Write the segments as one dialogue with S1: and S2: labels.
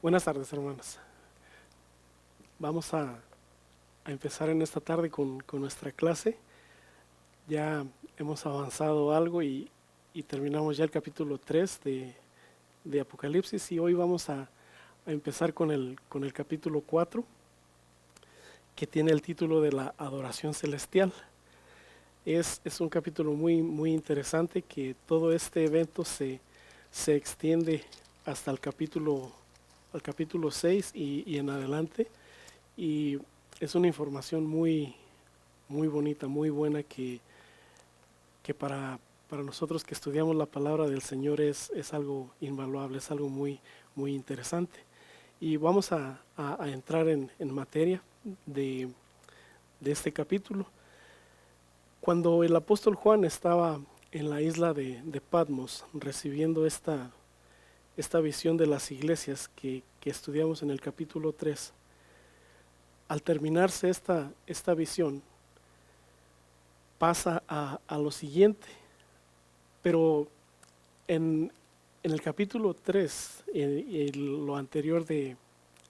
S1: Buenas tardes, hermanos. Vamos a empezar en esta tarde con nuestra clase. Ya hemos avanzado algo y terminamos ya el capítulo 3 de Apocalipsis y hoy vamos a empezar con el capítulo 4, que tiene el título de la adoración celestial. Es un capítulo muy interesante, que todo este evento se extiende hasta el capítulo 6 y en adelante. Y es una información muy bonita, muy buena, que para nosotros que estudiamos la palabra del Señor es algo invaluable, es algo muy interesante. Y vamos a entrar en materia de, de este capítulo. Cuando el apóstol Juan estaba en la isla de Patmos recibiendo esta visión de las iglesias que estudiamos en el capítulo 3, al terminarse esta visión, pasa a lo siguiente. Pero en el capítulo 3, en lo anterior de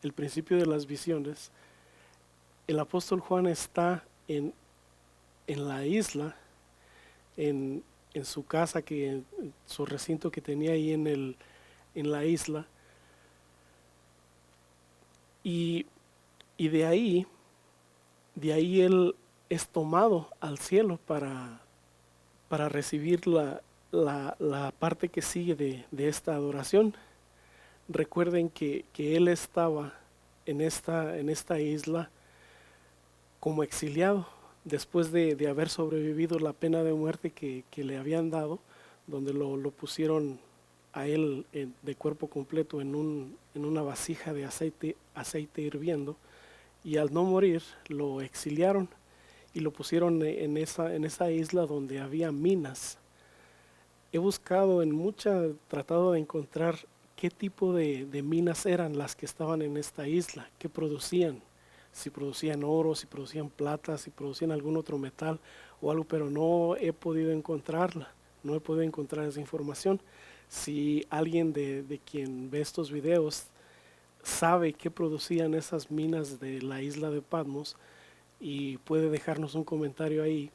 S1: el principio de las visiones, el apóstol Juan está en la isla, en su casa, en su recinto que tenía ahí en la isla, y, y de ahí él es tomado al cielo para recibir la parte que sigue de esta adoración. Recuerden que él estaba en esta isla como exiliado, después de haber sobrevivido la pena de muerte que le habían dado, donde lo pusieron a él de cuerpo completo en una vasija de aceite hirviendo, y al no morir lo exiliaron y lo pusieron en esa isla donde había minas. He buscado tratado de encontrar qué tipo de minas eran las que estaban en esta isla, qué producían, si producían oro, si producían plata, si producían algún otro metal o algo, pero no he podido encontrarla, no he podido encontrar esa información. Si alguien de quien ve estos videos sabe qué producían esas minas de la isla de Patmos y puede dejarnos un comentario ahí,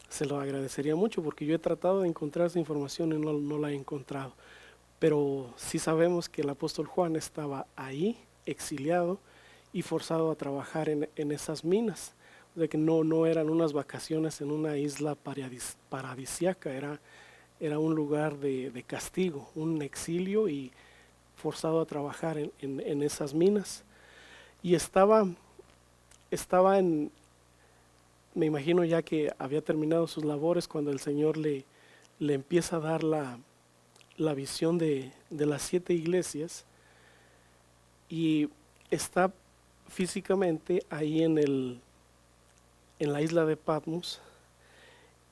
S1: se lo agradecería mucho, porque yo he tratado de encontrar esa información y no la he encontrado. Pero sí sabemos que el apóstol Juan estaba ahí, exiliado y forzado a trabajar en esas minas. De que no eran unas vacaciones en una isla paradisiaca, era un lugar de castigo, un exilio, y forzado a trabajar en esas minas. Y estaba me imagino ya que había terminado sus labores cuando el Señor le empieza a dar la visión de las 7 iglesias, y está físicamente ahí en la isla de Patmos.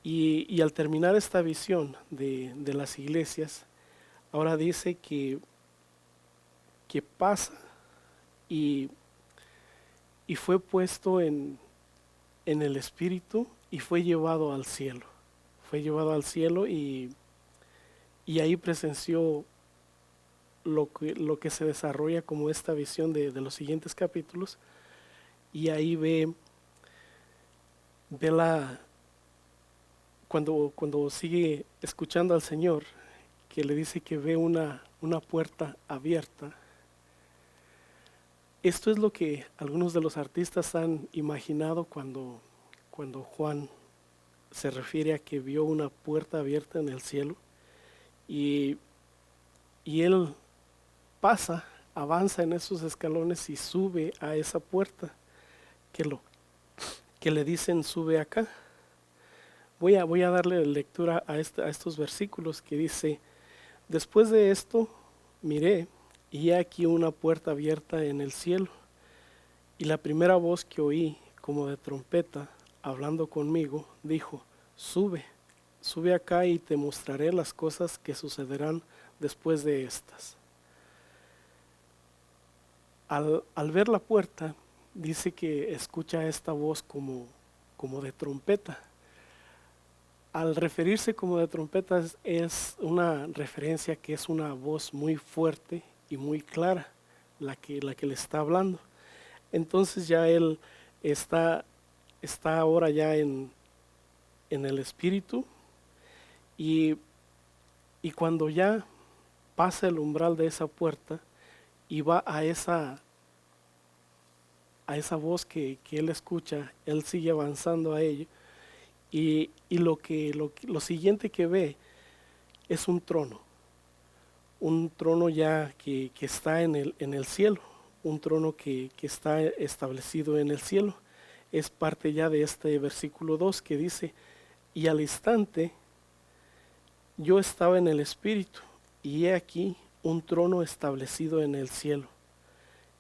S1: Y al terminar esta visión de las iglesias, ahora dice que pasa y, y fue puesto en el espíritu y fue llevado al cielo. Fue llevado al cielo, y ahí presenció lo que se desarrolla como esta visión de los siguientes capítulos. Y ahí ve cuando sigue escuchando al Señor, que le dice que ve una puerta abierta. Esto es lo que algunos de los artistas han imaginado cuando Juan se refiere a que vio una puerta abierta en el cielo, y, y él avanza en esos escalones y sube a esa puerta que, lo, que le dicen: sube acá. Voy a darle lectura a estos versículos que dice: después de esto miré, y he aquí una puerta abierta en el cielo, y la primera voz que oí, como de trompeta, hablando conmigo, dijo: sube acá y te mostraré las cosas que sucederán después de estas. Al ver la puerta, dice que escucha esta voz como de trompeta. Al referirse como de trompeta, es una referencia que es una voz muy fuerte y muy clara, la que le está hablando. Entonces ya él está, está ahora ya en el espíritu y, y cuando ya pasa el umbral de esa puerta y va a esa voz que él escucha, él sigue avanzando a ello y lo siguiente que ve es un trono ya que está en el cielo, un trono que está establecido en el cielo. Es parte ya de este versículo 2 que dice, y al instante yo estaba en el espíritu, y he aquí un trono establecido en el cielo,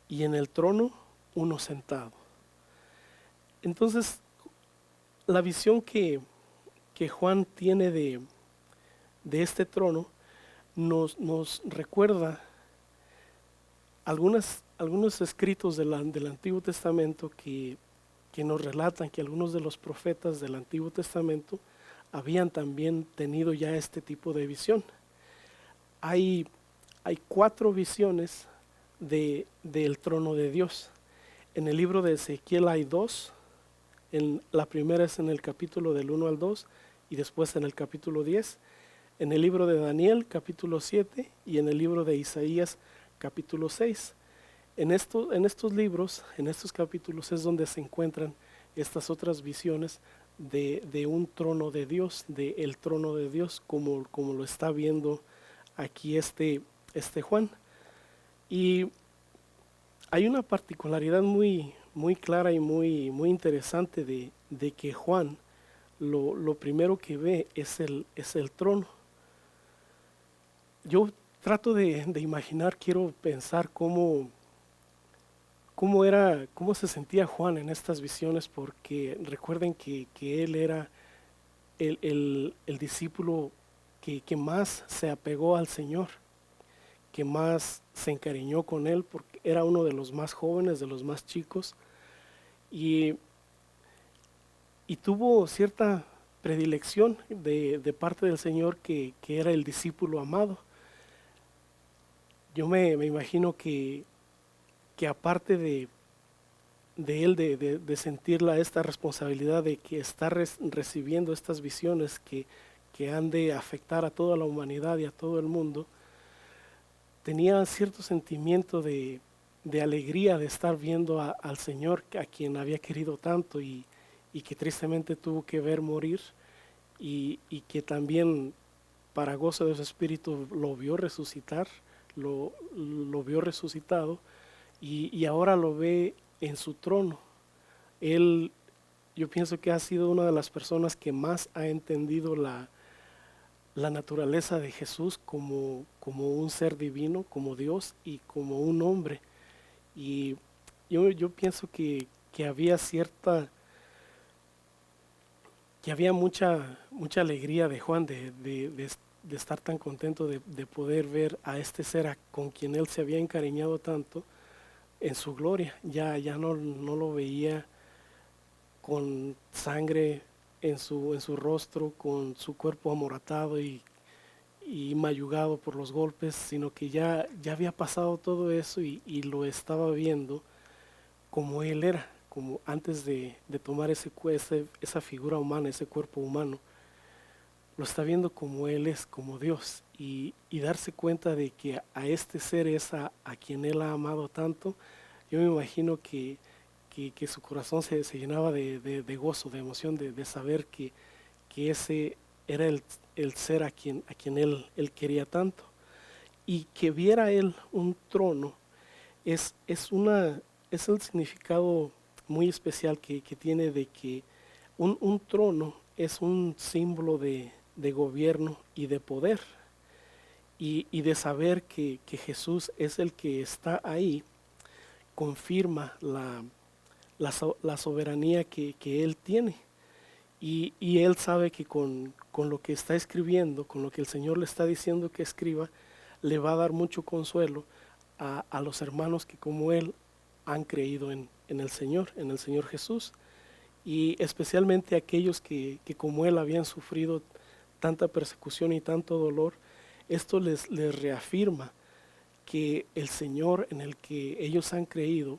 S1: y en el trono uno sentado. Entonces, la visión que Juan tiene de este trono nos recuerda algunos escritos del Antiguo Testamento que nos relatan que algunos de los profetas del Antiguo Testamento habían también tenido ya este tipo de visión. Hay, hay 4 visiones del trono de Dios. En el libro de Ezequiel hay 2. La primera es en el capítulo del 1 al 2 y después en el capítulo 10. En el libro de Daniel, capítulo 7, y en el libro de Isaías, capítulo 6. En estos libros, en estos capítulos es donde se encuentran estas otras visiones de un trono de Dios, del trono de Dios, como lo está viendo aquí este Juan. Y hay una particularidad muy clara y muy interesante de que Juan lo primero que ve es el trono. Yo trato de imaginar, quiero pensar cómo se sentía Juan en estas visiones, porque recuerden que él era el discípulo que más se apegó al Señor, que más se encariñó con él, porque era uno de los más jóvenes, de los más chicos, y, y tuvo cierta predilección de parte del Señor que era el discípulo amado. Yo me imagino que aparte de él de sentir esta responsabilidad de que está recibiendo estas visiones que han de afectar a toda la humanidad y a todo el mundo, tenía cierto sentimiento de alegría de estar viendo al Señor a quien había querido tanto y que tristemente tuvo que ver morir y que también para gozo de su espíritu lo vio resucitar, lo vio resucitado y ahora lo ve en su trono. Él, yo pienso que ha sido una de las personas que más ha entendido la naturaleza de Jesús como un ser divino, como Dios y como un hombre. Y yo pienso que había que había mucha alegría de Juan de estar tan contento de poder ver a este ser con quien él se había encariñado tanto en su gloria. Ya no lo veía con sangre en su rostro, con su cuerpo amoratado y mayugado por los golpes, sino que ya había pasado todo eso y lo estaba viendo como él era, como antes de tomar esa figura humana, ese cuerpo humano. Lo está viendo como él es, como Dios, y darse cuenta de que a este ser es a quien él ha amado tanto. Yo me imagino que su corazón se llenaba de gozo, de emoción, de saber que ese era el ser a quien él quería tanto. Y que viera él un trono es el significado muy especial que tiene de que un trono es un símbolo de gobierno y de poder. Y de saber que Jesús es el que está ahí, confirma la soberanía que Él tiene. Y Él sabe que con lo que está escribiendo, con lo que el Señor le está diciendo que escriba, le va a dar mucho consuelo a los hermanos que como Él han creído en el Señor Jesús. Y especialmente aquellos que como Él habían sufrido tanta persecución y tanto dolor, esto les reafirma que el Señor en el que ellos han creído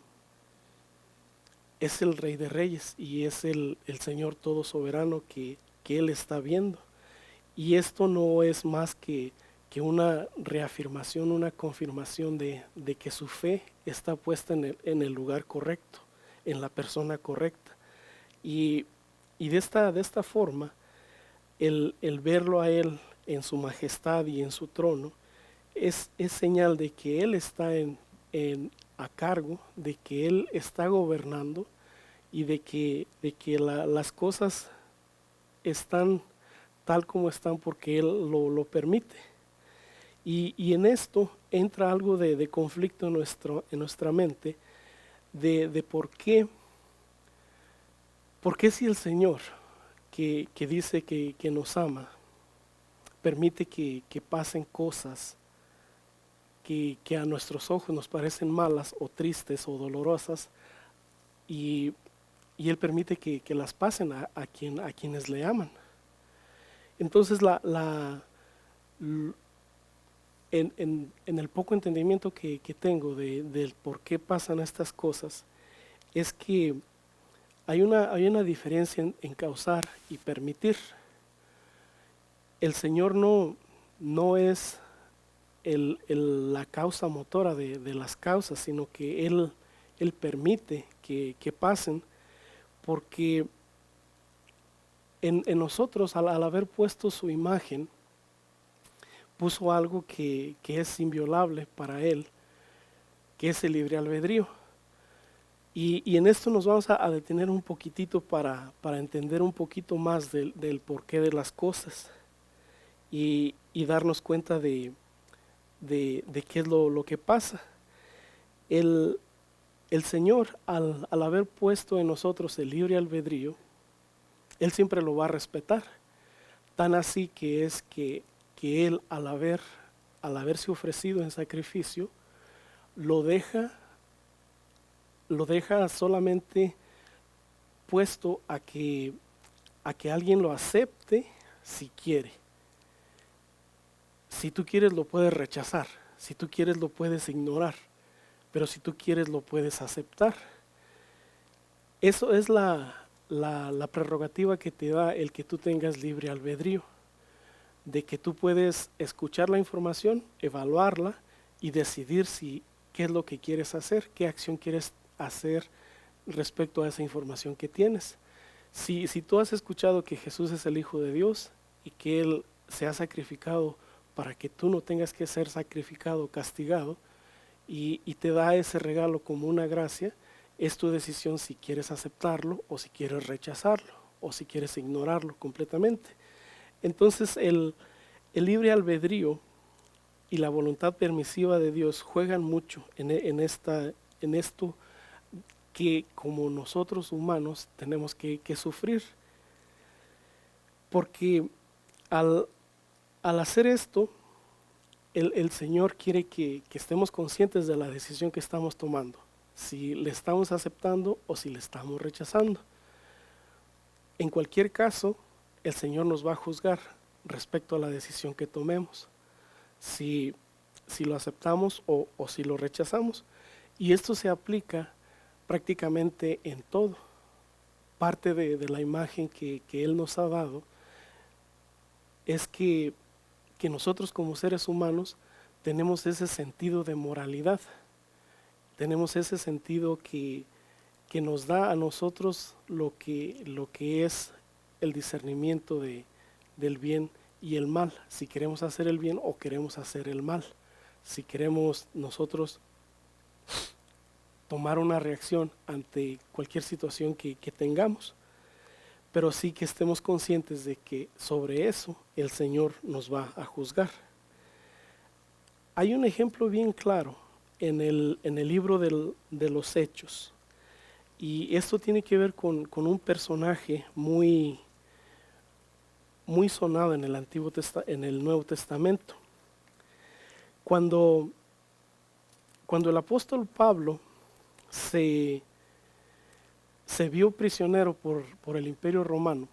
S1: es el Rey de Reyes y es el Señor todo soberano que Él está viendo. Y esto no es más que una reafirmación, una confirmación de que su fe está puesta en el lugar correcto, en la persona correcta. Y, y de esta forma, el verlo a Él en su majestad y en su trono es señal de que Él está a cargo, de que Él está gobernando y de que las cosas están tal como están porque Él lo permite. Y en esto entra algo de conflicto en nuestra mente, de por qué si el Señor, que dice que nos ama, permite que pasen cosas que a nuestros ojos nos parecen malas o tristes o dolorosas, y, y Él permite que las pasen a quienes le aman. Entonces, en el poco entendimiento que tengo del por qué pasan estas cosas, es que hay una diferencia en causar y permitir. El Señor no es la causa motora de las causas, sino que Él permite que pasen porque en nosotros, al haber puesto su imagen, puso algo que es inviolable para Él, que es el libre albedrío. Y en esto nos vamos a detener un poquitito para entender un poquito más del porqué de las cosas y darnos cuenta de qué es lo que pasa. El Señor, al haber puesto en nosotros el libre albedrío, Él siempre lo va a respetar. Tan así que es que Él, al haberse ofrecido en sacrificio, lo deja solamente puesto a que alguien lo acepte si quiere. Si tú quieres lo puedes rechazar, si tú quieres lo puedes ignorar, pero si tú quieres lo puedes aceptar. Eso es la prerrogativa que te da el que tú tengas libre albedrío, de que tú puedes escuchar la información, evaluarla y decidir qué es lo que quieres hacer, qué acción quieres hacer respecto a esa información que tienes. Si tú has escuchado que Jesús es el Hijo de Dios y que Él se ha sacrificado para que tú no tengas que ser sacrificado, castigado, y te da ese regalo como una gracia, es tu decisión si quieres aceptarlo o si quieres rechazarlo o si quieres ignorarlo completamente. Entonces el libre albedrío y la voluntad permisiva de Dios juegan mucho en esto que como nosotros humanos tenemos que sufrir. Porque al hacer esto, el Señor quiere que estemos conscientes de la decisión que estamos tomando, si le estamos aceptando o si le estamos rechazando. En cualquier caso, el Señor nos va a juzgar respecto a la decisión que tomemos, si lo aceptamos o si lo rechazamos. Y esto se aplica prácticamente en todo. Parte de la imagen que Él nos ha dado es que nosotros como seres humanos tenemos ese sentido de moralidad, tenemos ese sentido que nos da a nosotros lo que es el discernimiento del bien y el mal, si queremos hacer el bien o queremos hacer el mal, si queremos nosotros tomar una reacción ante cualquier situación que tengamos, pero sí que estemos conscientes de que sobre eso el Señor nos va a juzgar. Hay un ejemplo bien claro en el libro de los Hechos, y esto tiene que ver con un personaje muy sonado en en el Nuevo Testamento. Cuando el apóstol Pablo se vio prisionero por el Imperio Romano,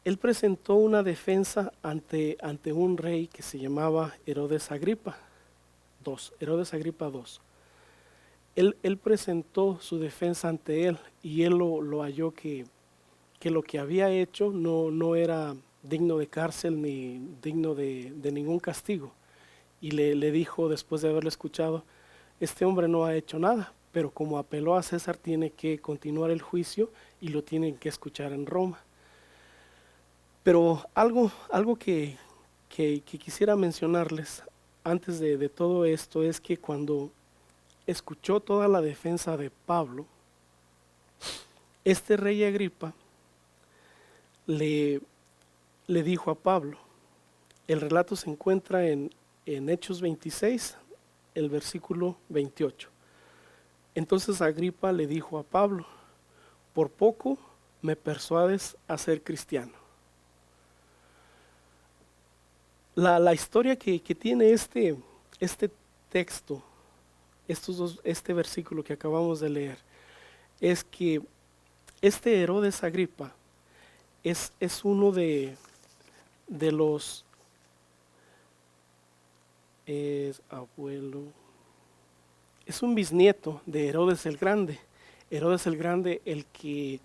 S1: él presentó una defensa ante un rey que se llamaba Herodes Agripa. Herodes Agripa II. Él presentó su defensa ante él y él lo halló que lo que había hecho no era digno de cárcel ni digno de ningún castigo. Y le dijo, después de haberlo escuchado, este hombre no ha hecho nada, pero como apeló a César tiene que continuar el juicio y lo tienen que escuchar en Roma. Pero algo que quisiera mencionarles antes de todo esto es que cuando escuchó toda la defensa de Pablo, este rey Agripa le dijo a Pablo, el relato se encuentra en Hechos 26, el versículo 28. Entonces Agripa le dijo a Pablo, por poco me persuades a ser cristiano. La historia que tiene este texto, este versículo que acabamos de leer, es que este Herodes Agripa es uno de los abuelo, es un bisnieto de Herodes el Grande. Herodes el Grande, el que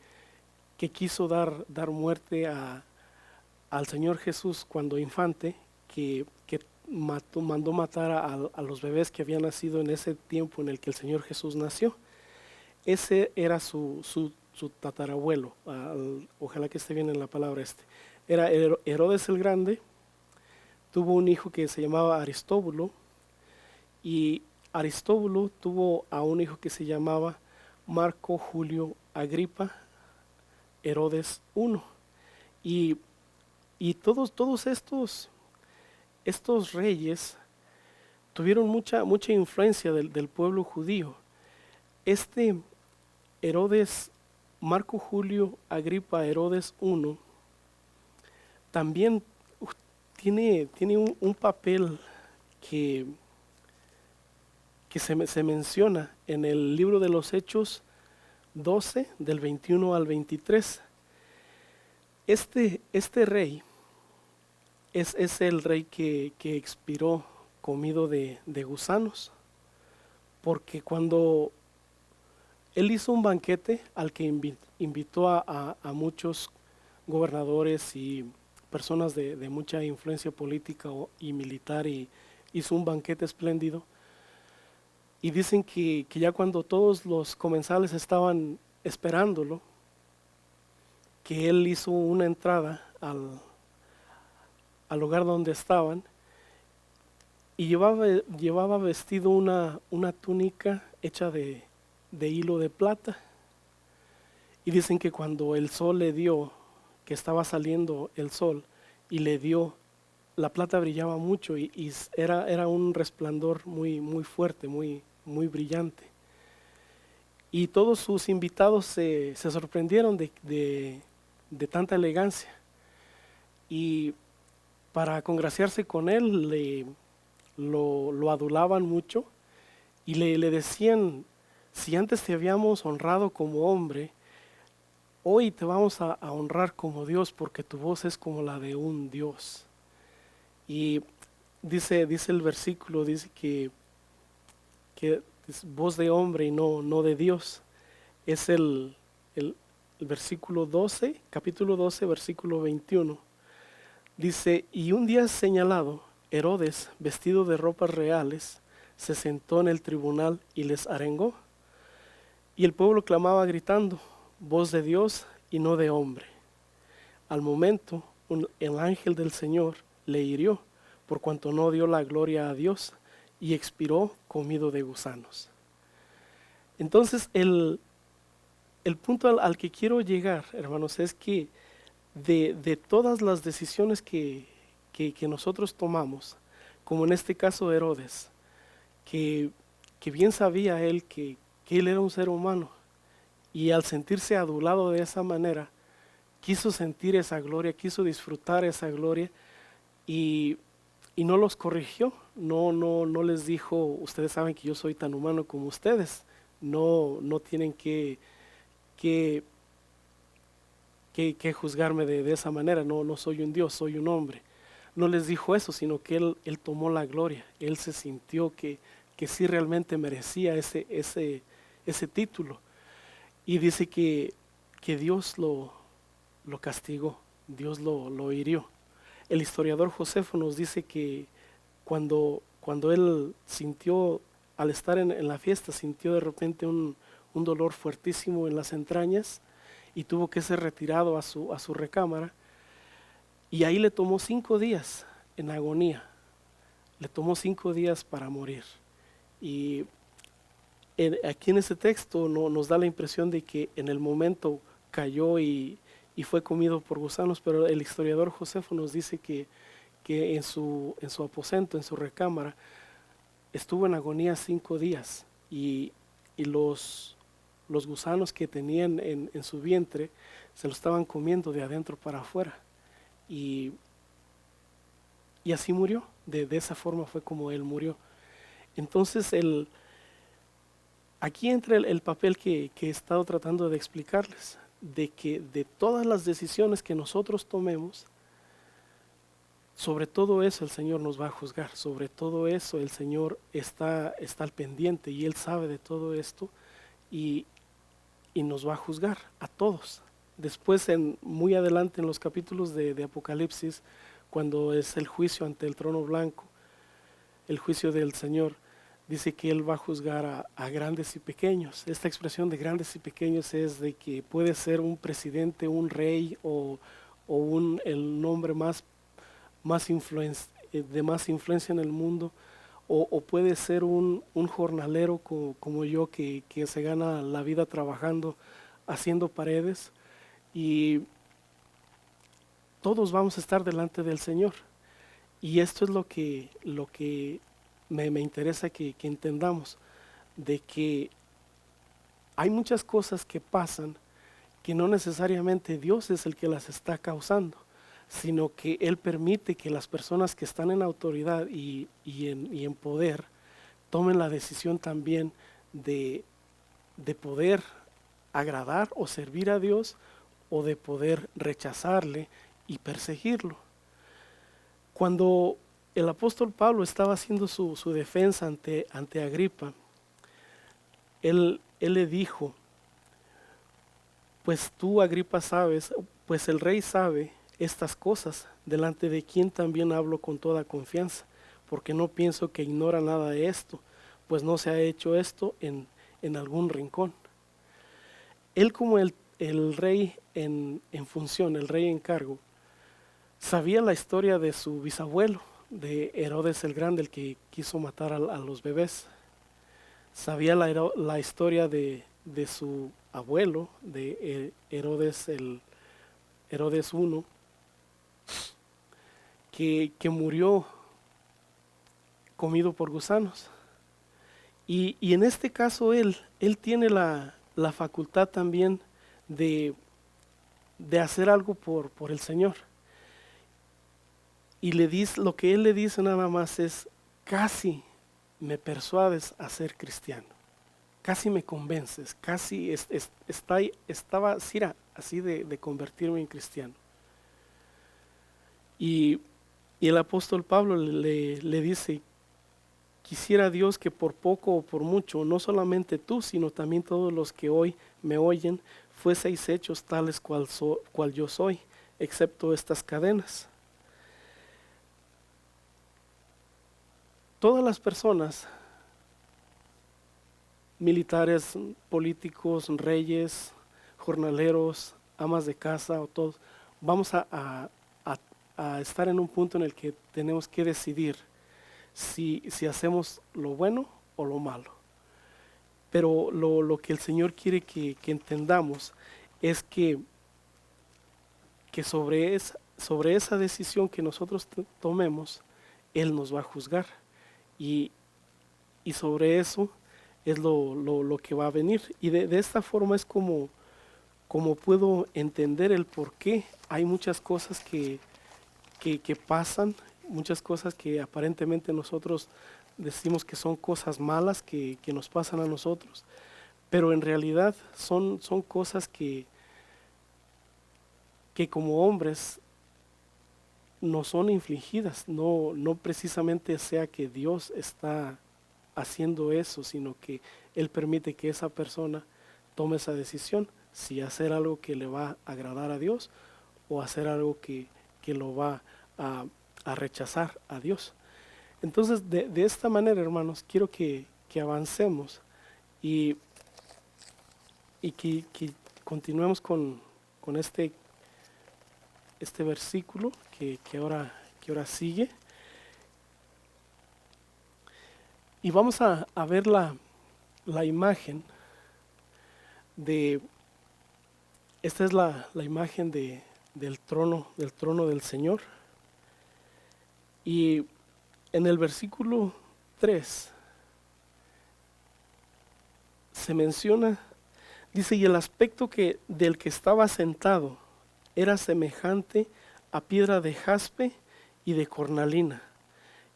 S1: quiso dar muerte al Señor Jesús cuando infante, que mandó matar a los bebés que habían nacido en ese tiempo en el que el Señor Jesús nació. Ese era su tatarabuelo, ojalá que esté bien en la palabra Era Herodes el Grande, tuvo un hijo que se llamaba Aristóbulo, y Aristóbulo tuvo a un hijo que se llamaba Marco Julio Agripa Herodes I. Y todos estos reyes tuvieron mucha influencia del pueblo judío. Este Herodes, Marco Julio Agripa Herodes I, también tiene un papel que se menciona en el libro de los Hechos 12, del 21 al 23. Este rey es el rey que expiró comido de gusanos, porque cuando él hizo un banquete al que invitó a muchos gobernadores y personas de mucha influencia política y militar, y hizo un banquete espléndido, y dicen que ya cuando todos los comensales estaban esperándolo, que él hizo una entrada al lugar donde estaban y llevaba vestido una túnica hecha de hilo de plata. Y dicen que cuando el sol le dio, que estaba saliendo el sol y le dio, la plata brillaba mucho y era un resplandor muy fuerte, muy brillante. Y todos sus invitados se sorprendieron de tanta elegancia. Y para congraciarse con él, lo adulaban mucho y le decían, si antes te habíamos honrado como hombre, hoy te vamos a honrar como Dios, porque tu voz es como la de un Dios. Y dice el versículo, dice que es voz de hombre y no de Dios. Es el versículo 12, capítulo 12, versículo 21. Dice, y un día señalado, Herodes, vestido de ropas reales, se sentó en el tribunal y les arengó. Y el pueblo clamaba gritando, voz de Dios y no de hombre. Al momento, el ángel del Señor le hirió, por cuanto no dio la gloria a Dios, y expiró comido de gusanos. Entonces, el punto al que quiero llegar, hermanos, es que de todas las decisiones que nosotros tomamos, como en este caso Herodes, que bien sabía él que él era un ser humano, y al sentirse adulado de esa manera, quiso sentir esa gloria, quiso disfrutar esa gloria, y no los corrigió, no les dijo, ustedes saben que yo soy tan humano como ustedes, no tienen que juzgarme de esa manera, no soy un Dios, soy un hombre. no les dijo eso, sino que él tomó la gloria. Él se sintió que sí realmente merecía ese título. Y dice que Dios lo castigó, Dios lo hirió. El historiador Josefo nos dice que cuando él sintió, al estar en la fiesta, sintió de repente un dolor fuertísimo en las entrañas y tuvo que ser retirado a su recámara. Y ahí le tomó 5 días en agonía, le tomó 5 días para morir. Y aquí en este texto nos da la impresión de que en el momento cayó y fue comido por gusanos, pero el historiador Josefo nos dice que en su aposento, en su recámara, estuvo en agonía 5 días y los gusanos que tenían en su vientre se lo estaban comiendo de adentro para afuera. Y, y así murió, de esa forma fue como él murió. Entonces aquí entra el papel que he estado tratando de explicarles, de que de todas las decisiones que nosotros tomemos, sobre todo eso el Señor nos va a juzgar, sobre todo eso el Señor está al pendiente y Él sabe de todo esto y nos va a juzgar a todos. Después, muy adelante en los capítulos de Apocalipsis, cuando es el juicio ante el trono blanco, el juicio del Señor, dice que Él va a juzgar a grandes y pequeños. Esta expresión de grandes y pequeños es de que puede ser un presidente, un rey o el nombre de más influencia en el mundo, o puede ser un jornalero como yo que se gana la vida trabajando, haciendo paredes, y todos vamos a estar delante del Señor. Y esto es lo que me interesa que entendamos, de que hay muchas cosas que pasan que no necesariamente Dios es el que las está causando, sino que Él permite que las personas que están en autoridad y en poder tomen la decisión también de poder agradar o servir a Dios, o de poder rechazarle y perseguirlo. Cuando el apóstol Pablo estaba haciendo su defensa ante Agripa, él le dijo: pues tú, Agripa, sabes, pues el rey sabe estas cosas, delante de quien también hablo con toda confianza, porque no pienso que ignora nada de esto, pues no se ha hecho esto en algún rincón. Él, como el rey en función, el rey en cargo, sabía la historia de su bisabuelo, de Herodes el Grande, el que quiso matar a los bebés. Sabía la historia de su abuelo, de Herodes Herodes I, que murió comido por gusanos. Y en este caso él tiene la facultad también de hacer algo por el Señor. Y lo que él le dice nada más es: casi me persuades a ser cristiano, casi me convences, casi estaba así de convertirme en cristiano. Y el apóstol Pablo le dice: quisiera Dios que por poco o por mucho, no solamente tú, sino también todos los que hoy me oyen, fueseis hechos tales cual yo soy, excepto estas cadenas. Todas las personas, militares, políticos, reyes, jornaleros, amas de casa, o todos, vamos a estar en un punto en el que tenemos que decidir si hacemos lo bueno o lo malo. Pero lo que el Señor quiere que entendamos es que sobre esa decisión que nosotros tomemos, Él nos va a juzgar. Y sobre eso es lo que va a venir. Y de esta forma es como puedo entender el por qué hay muchas cosas que pasan, muchas cosas que aparentemente nosotros decimos que son cosas malas que nos pasan a nosotros, pero en realidad son cosas que como hombres nos son infligidas, no precisamente sea que Dios está haciendo eso, sino que Él permite que esa persona tome esa decisión, si hacer algo que le va a agradar a Dios o hacer algo que lo va a, a rechazar a Dios. Entonces, de esta manera, hermanos, quiero que avancemos y, y que continuemos con este versículo que ahora sigue. Y vamos a ver la imagen de, esta es la imagen del trono del Señor. Y en el versículo 3 se menciona, dice, y el aspecto del que estaba sentado era semejante a piedra de jaspe y de cornalina,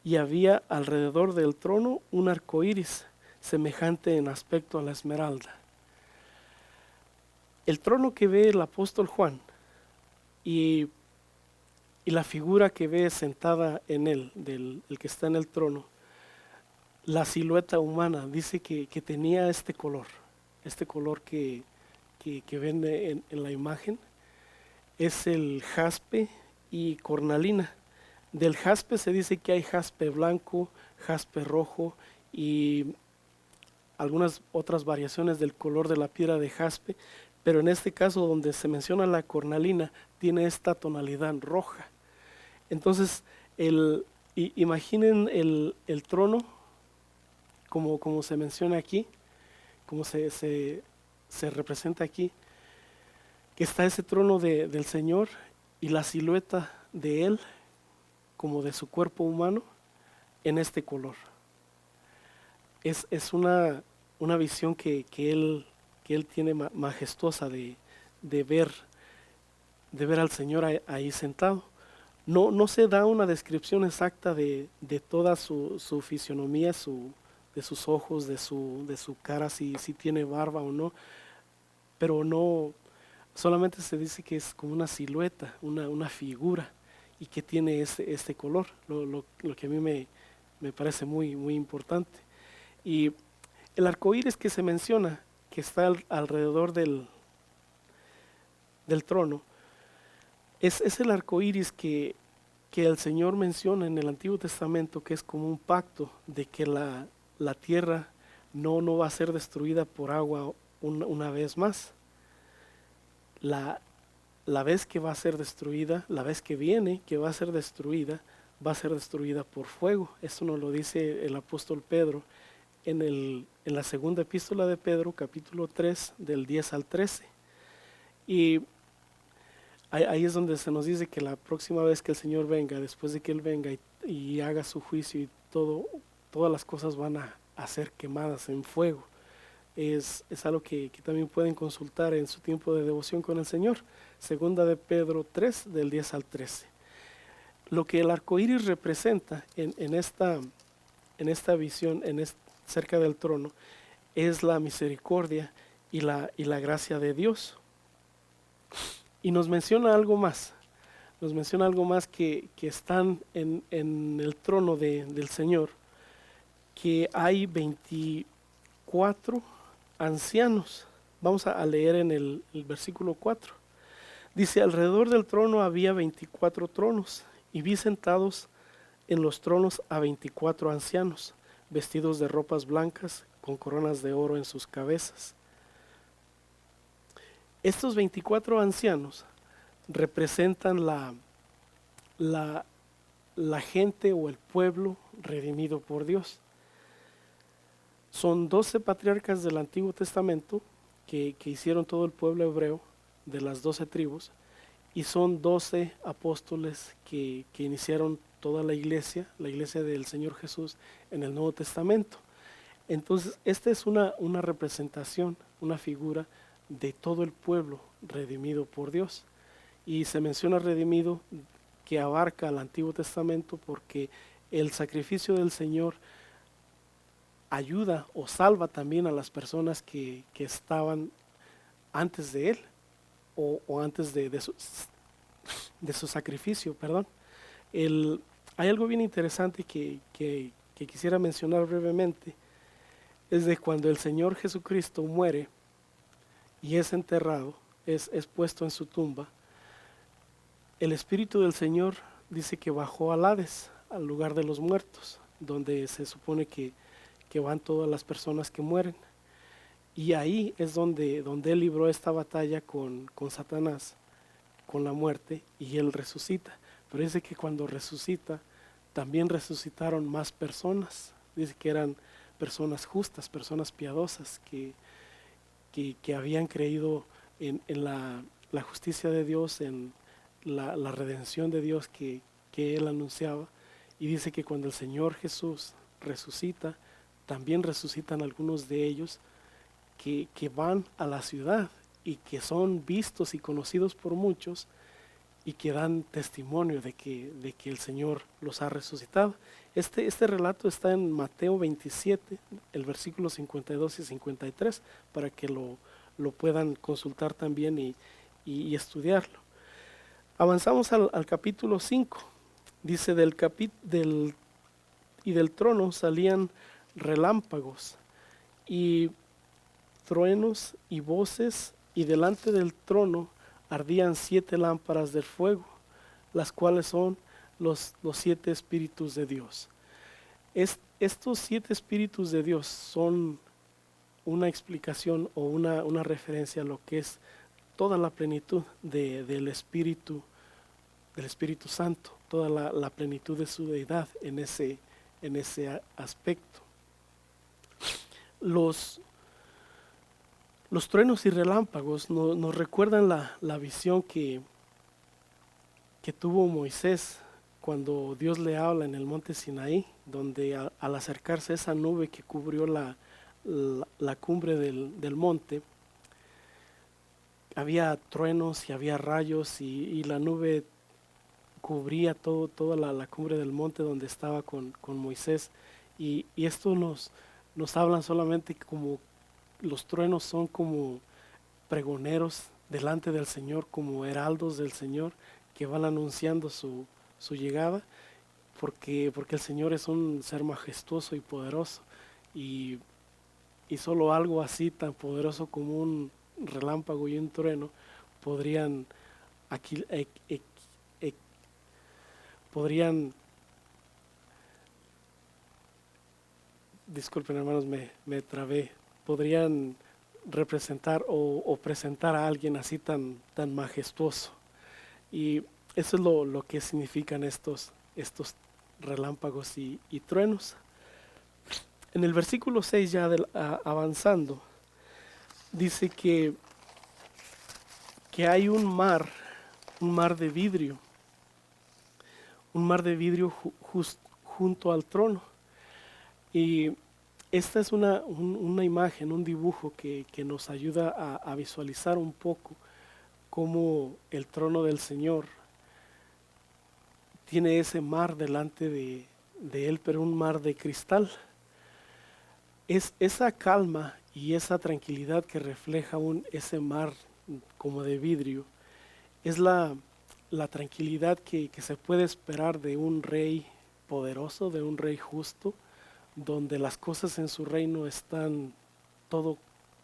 S1: y había alrededor del trono un arco iris, semejante en aspecto a la esmeralda. El trono que ve el apóstol Juan y la figura que ve sentada en él, el que está en el trono, la silueta humana, dice que tenía este color que ven en la imagen, es el jaspe y cornalina. Del jaspe se dice que hay jaspe blanco, jaspe rojo y algunas otras variaciones del color de la piedra de jaspe, pero en este caso donde se menciona la cornalina tiene esta tonalidad roja. Entonces, imaginen el trono como se menciona aquí, como se representa aquí, que está ese trono del Señor y la silueta de Él, como de su cuerpo humano, en este color. Es una visión que él tiene majestuosa de ver al Señor ahí sentado. No se da una descripción exacta de toda su fisionomía, de sus ojos, de su cara, si tiene barba o no, pero no, solamente se dice que es como una silueta, una figura, y que tiene este color, lo que a mí me parece muy, muy importante. Y el arco iris que se menciona, que está alrededor del trono, es el arco iris que el Señor menciona en el Antiguo Testamento, que es como un pacto de que la tierra no va a ser destruida por agua una vez más. La vez que va a ser destruida, la vez que viene que va a ser destruida por fuego. Eso nos lo dice el apóstol Pedro en la segunda epístola de Pedro, capítulo 3, del 10 al 13. Y ahí es donde se nos dice que la próxima vez que el Señor venga, después de que Él venga y haga su juicio y todas las cosas van a ser quemadas en fuego. Es algo que también pueden consultar en su tiempo de devoción con el Señor. Segunda de Pedro 3, del 10 al 13. Lo que el arco iris representa en esta visión, cerca del trono, es la misericordia y la gracia de Dios. Y nos menciona algo más. Nos menciona algo más que están en el trono del Señor, que hay 24 ancianos. Vamos a leer en el versículo 4. Dice, alrededor del trono había 24 tronos, y vi sentados en los tronos a 24 ancianos, vestidos de ropas blancas, con coronas de oro en sus cabezas. Estos 24 ancianos representan la gente o el pueblo redimido por Dios. Son 12 patriarcas del Antiguo Testamento que hicieron todo el pueblo hebreo de las 12 tribus, y son 12 apóstoles que iniciaron toda la iglesia del Señor Jesús en el Nuevo Testamento. Entonces, esta es una representación, una figura de todo el pueblo redimido por Dios. Y se menciona redimido, que abarca el Antiguo Testamento, porque el sacrificio del Señor ayuda o salva también a las personas que estaban antes de Él o antes de su sacrificio, perdón. Hay algo bien interesante que quisiera mencionar brevemente, es de cuando el Señor Jesucristo muere y es enterrado, es puesto en su tumba. El Espíritu del Señor dice que bajó al Hades, al lugar de los muertos, donde se supone que van todas las personas que mueren. Y ahí es donde él libró esta batalla con Satanás, con la muerte, y él resucita. Pero dice que cuando resucita, también resucitaron más personas. Dice que eran personas justas, personas piadosas, que habían creído en la justicia de Dios, en la redención de Dios que él anunciaba. Y dice que cuando el Señor Jesús resucita, también resucitan algunos de ellos que van a la ciudad y que son vistos y conocidos por muchos y que dan testimonio de que el Señor los ha resucitado. Este relato está en Mateo 27, el versículo 52 y 53, para que lo puedan consultar también y estudiarlo. Avanzamos al capítulo 5. Dice, y del trono salían relámpagos y truenos y voces, y delante del trono ardían 7 lámparas de fuego, las cuales son los 7 espíritus de Dios. Estos 7 espíritus de Dios son una explicación o una referencia a lo que es toda la plenitud del Espíritu Santo, toda la plenitud de su deidad en ese aspecto. Los truenos y relámpagos nos recuerdan la visión que tuvo Moisés cuando Dios le habla en el monte Sinaí, donde al acercarse esa nube que cubrió la cumbre del monte, había truenos y había rayos y la nube cubría toda la cumbre del monte donde estaba con Moisés. Y esto nos hablan solamente como los truenos son como pregoneros delante del Señor, como heraldos del Señor que van anunciando su llegada, porque el Señor es un ser majestuoso y poderoso, y solo algo así tan poderoso como un relámpago y un trueno podrían aquí podrían, disculpen hermanos, me trabé, podrían representar o presentar a alguien así tan majestuoso. Y eso es lo que significan estos relámpagos y truenos. En el versículo 6 ya avanzando, dice que hay un mar de vidrio, junto al trono. Y esta es una imagen, un dibujo que nos ayuda a visualizar un poco cómo el trono del Señor tiene ese mar delante de él, pero un mar de cristal. Es esa calma y esa tranquilidad que refleja ese mar como de vidrio, es la tranquilidad que se puede esperar de un rey poderoso, de un rey justo, donde las cosas en su reino están todo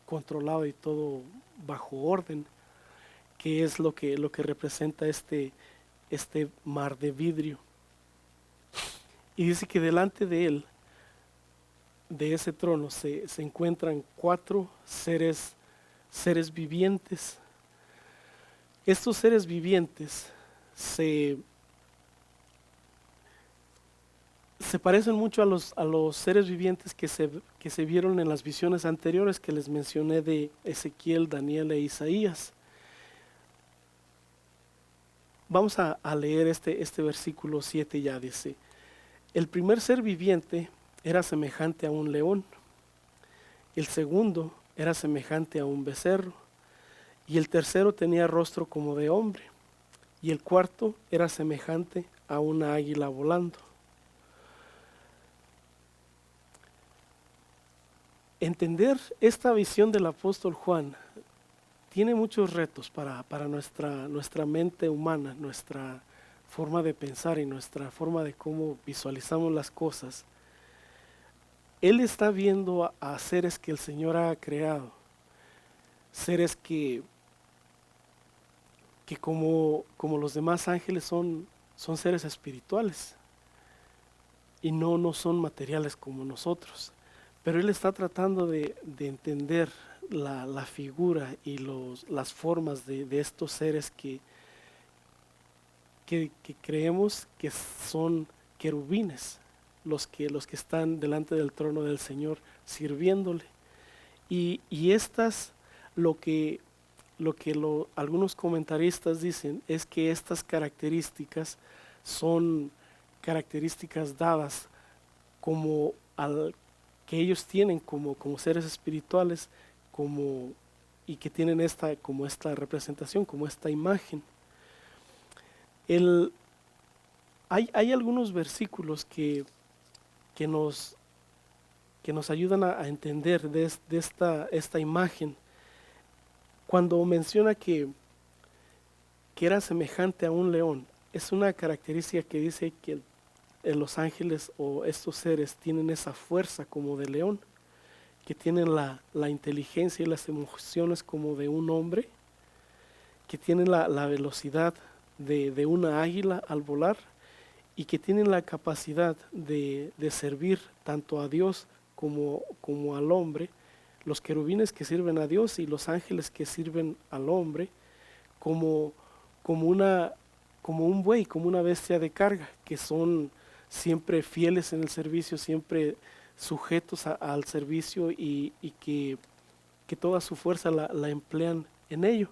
S1: controlado y todo bajo orden, que es lo que representa este mar de vidrio. Y dice que delante de él, de ese trono, se encuentran 4 seres vivientes. Estos seres vivientes se parecen mucho a los seres vivientes que se vieron en las visiones anteriores que les mencioné de Ezequiel, Daniel e Isaías. Vamos a leer este versículo 7 ya. Dice: el primer ser viviente era semejante a un león, el segundo era semejante a un becerro, y el tercero tenía rostro como de hombre, y el cuarto era semejante a una águila volando. Entender esta visión del apóstol Juan tiene muchos retos para nuestra mente humana, forma de pensar y nuestra forma de cómo visualizamos las cosas, Él está viendo a seres que el Señor ha creado, seres que como los demás ángeles son seres espirituales y no son materiales como nosotros. Pero Él está tratando de entender la figura y las formas de estos seres que creemos que son querubines, los que están delante del trono del Señor sirviéndole. Y estas, algunos comentaristas dicen, es que estas características son características dadas como que ellos tienen como seres espirituales, como, y que tienen como esta representación, como esta imagen. El, hay algunos versículos que nos, que nos ayudan a entender de esta imagen. Cuando menciona que era semejante a un león, es una característica que dice que los ángeles o estos seres tienen esa fuerza como de león, que tienen la inteligencia y las emociones como de un hombre, que tienen la velocidad de una águila al volar y que tienen la capacidad de servir tanto a Dios como al hombre, los querubines que sirven a Dios y los ángeles que sirven al hombre, como, como, una, como un buey, como una bestia de carga, que son siempre fieles en el servicio, siempre sujetos al servicio y que toda su fuerza la emplean en ello.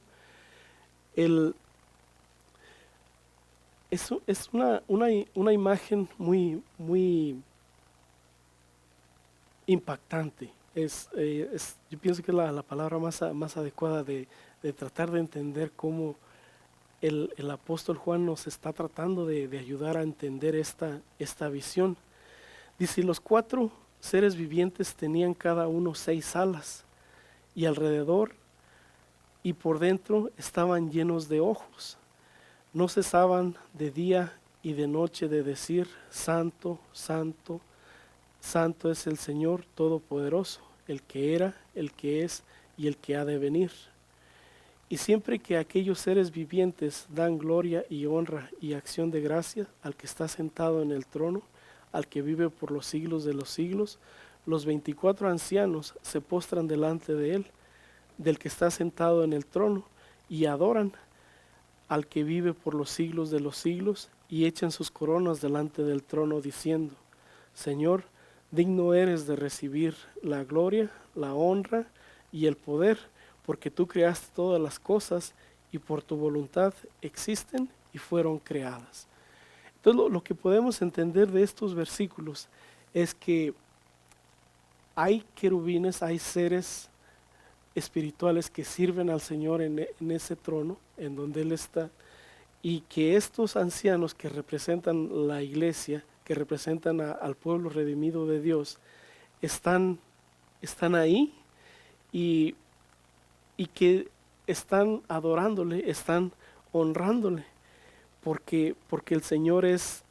S1: El, es una imagen muy impactante. Yo pienso que es la palabra más adecuada de tratar de entender cómo el apóstol Juan nos está tratando de ayudar a entender esta visión. Dice, los 4 seres vivientes tenían cada uno 6 alas y alrededor y por dentro estaban llenos de ojos. No cesaban de día y de noche de decir, Santo, Santo, Santo es el Señor Todopoderoso, el que era, el que es y el que ha de venir. Y siempre que aquellos seres vivientes dan gloria y honra y acción de gracia al que está sentado en el trono, al que vive por los siglos de los siglos, los 24 ancianos se postran delante de él, del que está sentado en el trono, y adoran al que vive por los siglos de los siglos, y echan sus coronas delante del trono diciendo, Señor, digno eres de recibir la gloria, la honra y el poder, porque tú creaste todas las cosas y por tu voluntad existen y fueron creadas. Entonces lo que podemos entender de estos versículos es que hay querubines, hay seres espirituales que sirven al Señor en ese trono, en donde Él está, y que estos ancianos que representan la iglesia, que representan al pueblo redimido de Dios, están ahí y que están adorándole, están honrándole, porque el Señor es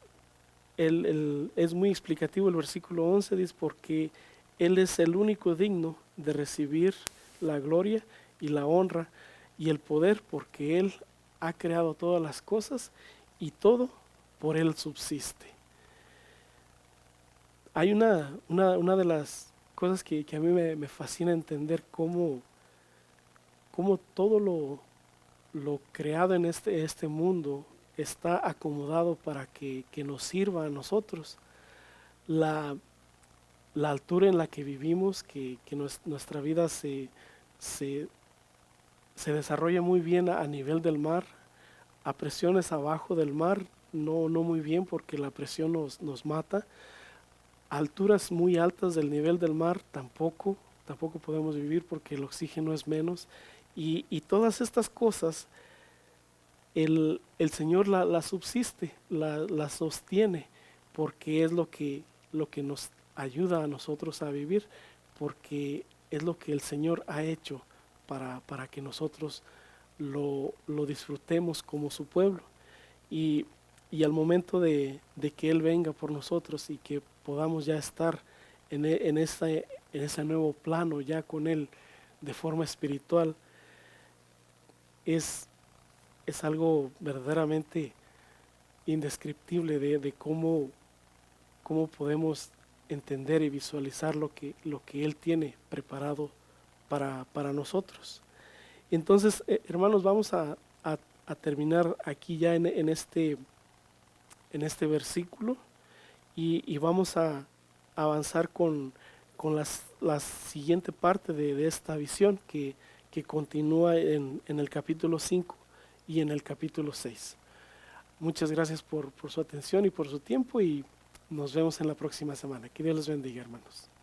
S1: muy explicativo. El versículo 11 dice, porque Él es el único digno de recibir la gloria y la honra y el poder, porque Él ha creado todas las cosas y todo por Él subsiste. Hay una de las cosas que a mí me fascina entender cómo todo lo creado en este mundo está acomodado para que nos sirva a nosotros. La altura en la que vivimos, que nuestra vida se desarrolla muy bien a nivel del mar, a presiones abajo del mar, no muy bien porque la presión nos mata. A alturas muy altas del nivel del mar tampoco podemos vivir porque el oxígeno es menos. Y todas estas cosas, el Señor la subsiste, la sostiene, porque es lo que nos ayuda a nosotros a vivir, porque es lo que el Señor ha hecho para que nosotros lo disfrutemos como su pueblo. Y y al momento de que Él venga por nosotros y que podamos ya estar en ese nuevo plano ya con Él de forma espiritual, es, es algo verdaderamente indescriptible de cómo podemos entender y visualizar lo que Él tiene preparado para nosotros. Entonces, hermanos, vamos a terminar aquí ya en este versículo y vamos a avanzar con la siguiente parte de esta visión que continúa en el capítulo 5 y en el capítulo 6. Muchas gracias por su atención y por su tiempo y nos vemos en la próxima semana. Que Dios les bendiga, hermanos.